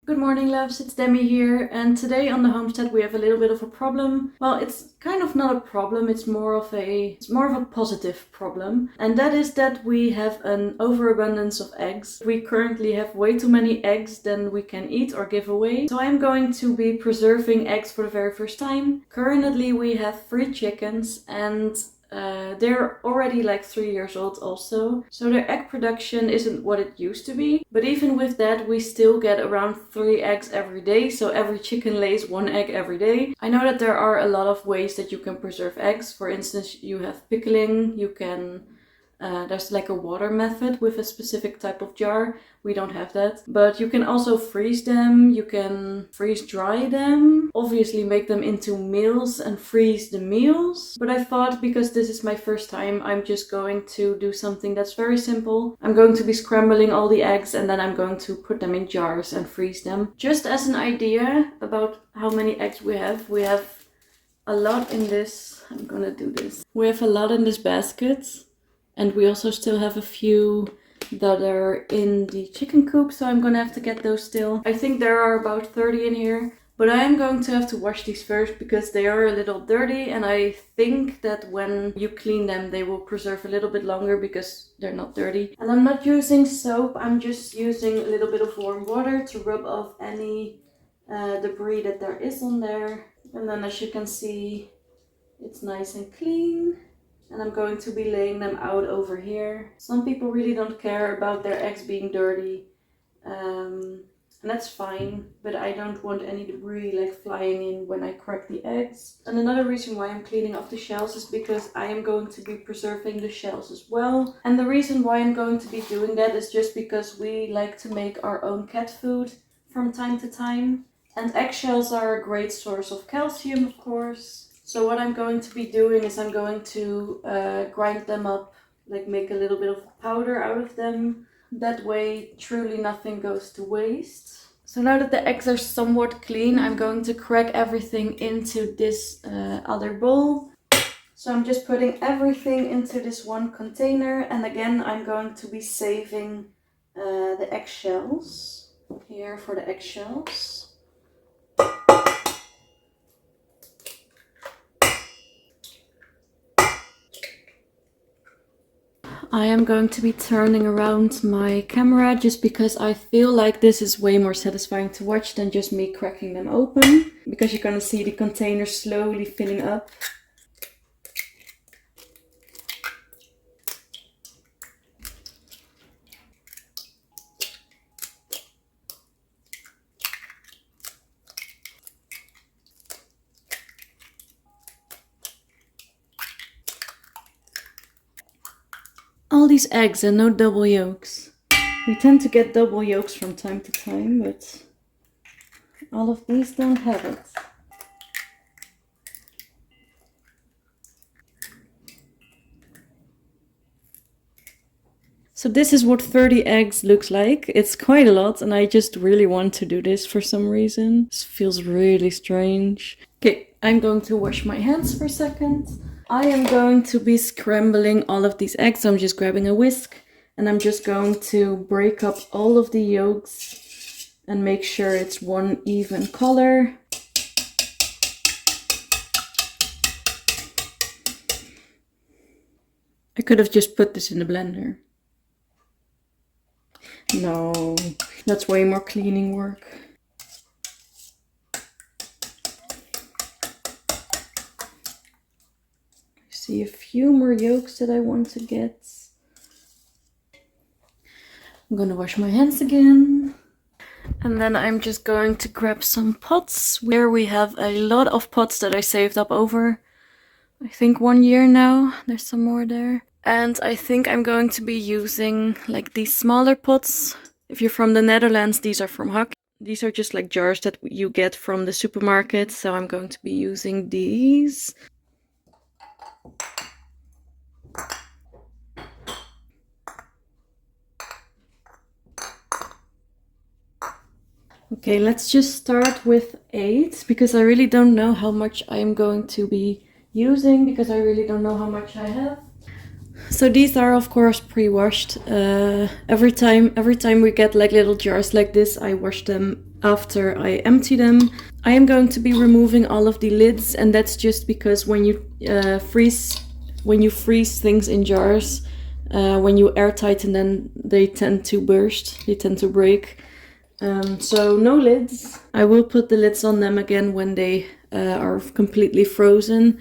Good morning, loves, it's Demi here, and today on the homestead we have a little bit of a problem. Well, it's kind of not a problem, it's more of a positive problem, and that is that we have an overabundance of eggs. We currently have way too many eggs than we can eat or give away, so I'm going to be preserving eggs for the very first time. Currently we have 3 chickens, and they're already like 3 years old also, so their egg production isn't what it used to be. But even with that, we still get around 3 eggs every day, so every chicken lays 1 egg every day. I know that there are a lot of ways that you can preserve eggs. For instance, you have pickling, you can there's like a water method with a specific type of jar. We don't have that. But you can also freeze them, you can freeze dry them, obviously make them into meals and freeze the meals. But I thought, because this is my first time, I'm just going to do something that's very simple. I'm going to be scrambling all the eggs and then I'm going to put them in jars and freeze them. Just as an idea about how many eggs we have a lot in this. I'm gonna do this. We have a lot in this basket. And we also still have a few that are in the chicken coop, so I'm gonna have to get those still. I think there are about 30 in here, but I am going to have to wash these first because they are a little dirty, and I think that when you clean them they will preserve a little bit longer because they're not dirty. And I'm not using soap, I'm just using a little bit of warm water to rub off any debris that there is on there. And then, as you can see, it's nice and clean. And I'm going to be laying them out over here. Some people really don't care about their eggs being dirty. And that's fine, but I don't want any debris like flying in when I crack the eggs. And another reason why I'm cleaning off the shells is because I am going to be preserving the shells as well. And the reason why I'm going to be doing that is just because we like to make our own cat food from time to time. And eggshells are a great source of calcium, of course. So what I'm going to be doing is I'm going to grind them up, like make a little bit of powder out of them. That way truly nothing goes to waste. So now that the eggs are somewhat clean, I'm going to crack everything into this other bowl. So I'm just putting everything into this one container, and again I'm going to be saving the eggshells here for the eggshells. I am going to be turning around my camera just because I feel like this is way more satisfying to watch than just me cracking them open. Because you're gonna see the container slowly filling up. All these eggs and no double yolks. We tend to get double yolks from time to time, but all of these don't have it. So this is what 30 eggs looks like. It's quite a lot, and I just really want to do this for some reason. This feels really strange. Okay, I'm going to wash my hands for a second. I am going to be scrambling all of these eggs. So I'm just grabbing a whisk and I'm just going to break up all of the yolks and make sure it's one even color. I could have just put this in the blender. No, that's way more cleaning work. See a few more yolks that I want to get. I'm gonna wash my hands again. And then I'm just going to grab some pots. Here we have a lot of pots that I saved up over, I think, 1 year now. There's some more there. And I think I'm going to be using like these smaller pots. If you're from the Netherlands, these are from Hak. These are just like jars that you get from the supermarket. So I'm going to be using these. Okay, let's just start with 8 because I really don't know how much I am going to be using because I really don't know how much I have. So these are of course pre-washed. Every time we get like little jars like this, I wash them after I empty them. I am going to be removing all of the lids, and that's just because when you freeze things in jars, when you air tighten them, they tend to burst, they tend to break. So no lids. I will put the lids on them again when they are completely frozen.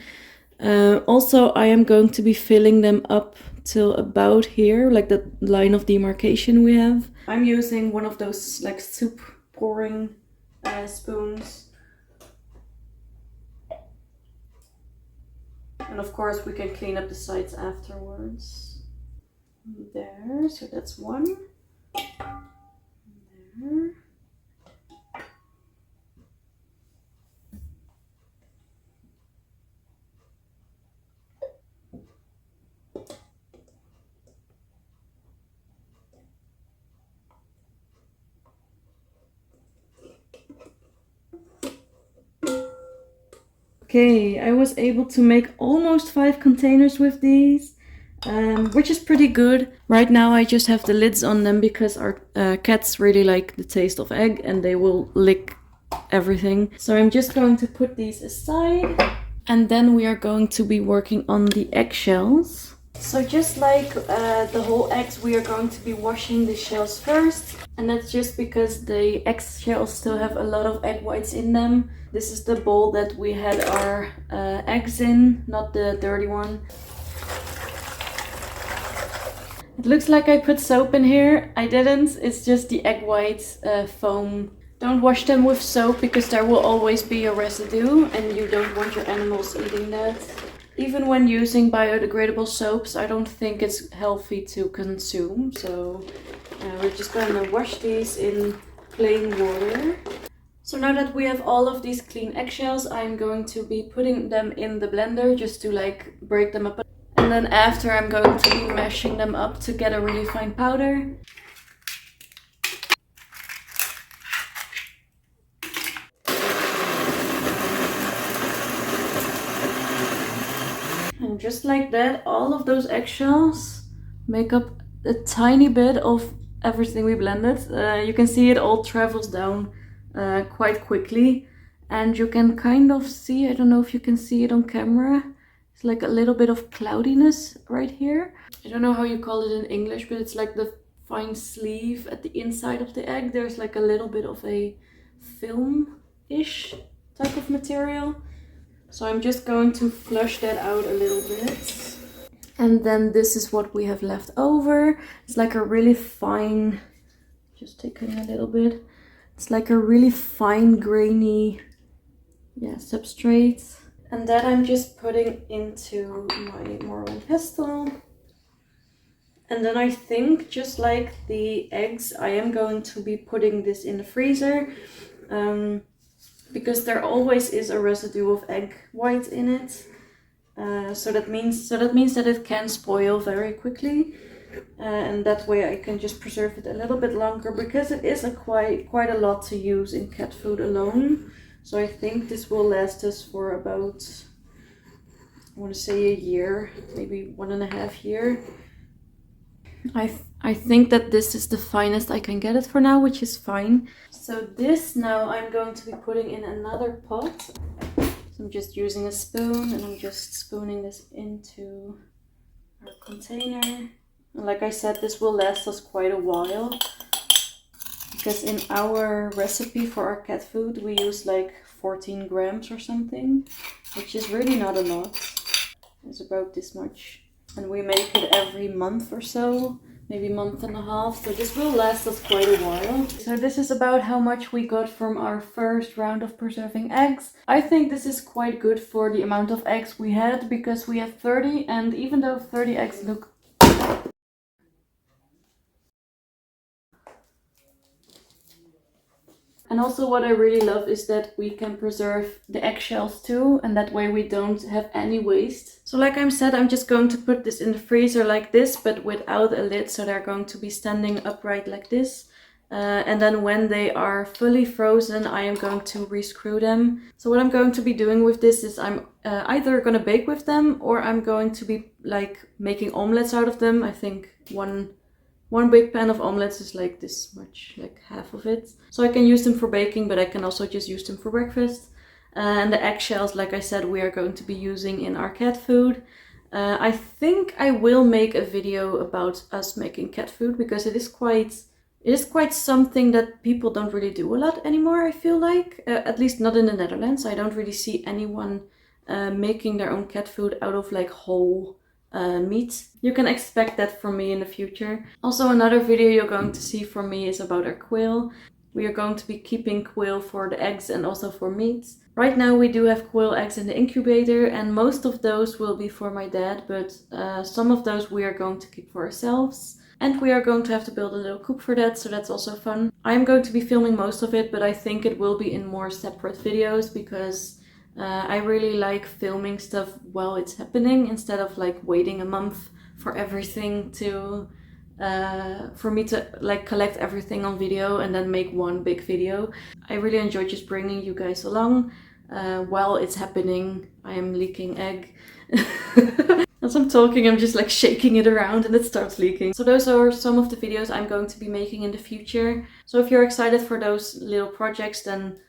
Also, I am going to be filling them up till about here, like the line of demarcation we have. I'm using one of those like soup pouring spoons. And of course we can clean up the sides afterwards. There, so that's one. There. Okay, I was able to make almost 5 containers with these, which is pretty good. Right now I just have the lids on them because our cats really like the taste of egg and they will lick everything. So I'm just going to put these aside, and then we are going to be working on the eggshells. So just like the whole eggs, we are going to be washing the shells first. And that's just because the eggshells still have a lot of egg whites in them. This is the bowl that we had our eggs in, not the dirty one. It looks like I put soap in here. I didn't. It's just the egg white foam. Don't wash them with soap because there will always be a residue and you don't want your animals eating that. Even when using biodegradable soaps, I don't think it's healthy to consume. So we're just gonna wash these in plain water. So now that we have all of these clean eggshells, I'm going to be putting them in the blender just to like break them up. And then after I'm going to be mashing them up to get a really fine powder. And just like that, all of those eggshells make up a tiny bit of everything we blended. You can see it all travels down quite quickly. And you can kind of see, I don't know if you can see it on camera, it's like a little bit of cloudiness right here. I don't know how you call it in English, but it's like the fine sleeve at the inside of the egg. There's like a little bit of a film-ish type of material. So I'm just going to flush that out a little bit. And then this is what we have left over. It's like a really fine, just taking a little bit. It's like a really fine grainy, substrate. And that I'm just putting into my Morlin pestle. And then I think, just like the eggs, I am going to be putting this in the freezer. Because there always is a residue of egg white in it. So that means that it can spoil very quickly. And that way I can just preserve it a little bit longer, because it is quite a lot to use in cat food alone. So I think this will last us for about, I want to say a year, maybe 1.5 years. I think that this is the finest I can get it for now, which is fine. So this now I'm going to be putting in another pot. So I'm just using a spoon and I'm just spooning this into our container. And like I said, this will last us quite a while, because in our recipe for our cat food we use like 14 grams or something, which is really not a lot. It's about this much. And we make it every month or so, maybe month and a half. So this will last us quite a while. So this is about how much we got from our first round of preserving eggs. I think this is quite good for the amount of eggs we had, because we had 30, and even though 30 eggs look... And also what I really love is that we can preserve the eggshells too, and that way we don't have any waste. So like I said, I'm just going to put this in the freezer like this, but without a lid, so they're going to be standing upright like this. And then when they are fully frozen, I am going to rescrew them. So what I'm going to be doing with this is I'm either going to bake with them, or I'm going to be like making omelets out of them. I think one One big pan of omelets is like this much, like half of it. So I can use them for baking, but I can also just use them for breakfast. And the eggshells, like I said, we are going to be using in our cat food. I think I will make a video about us making cat food, because it is quite something that people don't really do a lot anymore, I feel like. At least not in the Netherlands. I don't really see anyone making their own cat food out of like whole meat. You can expect that from me in the future. Also, another video you're going to see from me is about our quail. We are going to be keeping quail for the eggs and also for meat. Right now we do have quail eggs in the incubator, and most of those will be for my dad, but some of those we are going to keep for ourselves. And we are going to have to build a little coop for that, so that's also fun. I'm going to be filming most of it, but I think it will be in more separate videos, because I really like filming stuff while it's happening, instead of like waiting a month for everything to for me to like collect everything on video and then make one big video. I really enjoy just bringing you guys along while it's happening. I am leaking egg. As I'm talking, I'm just like shaking it around and it starts leaking. So those are some of the videos I'm going to be making in the future. So if you're excited for those little projects, then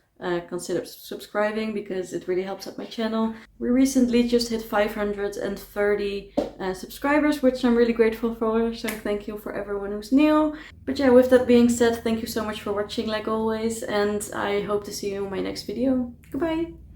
consider subscribing, because it really helps out my channel. We recently just hit 530 subscribers, which I'm really grateful for, so thank you for everyone who's new. But yeah, with that being said, thank you so much for watching like always, and I hope to see you in my next video. Goodbye!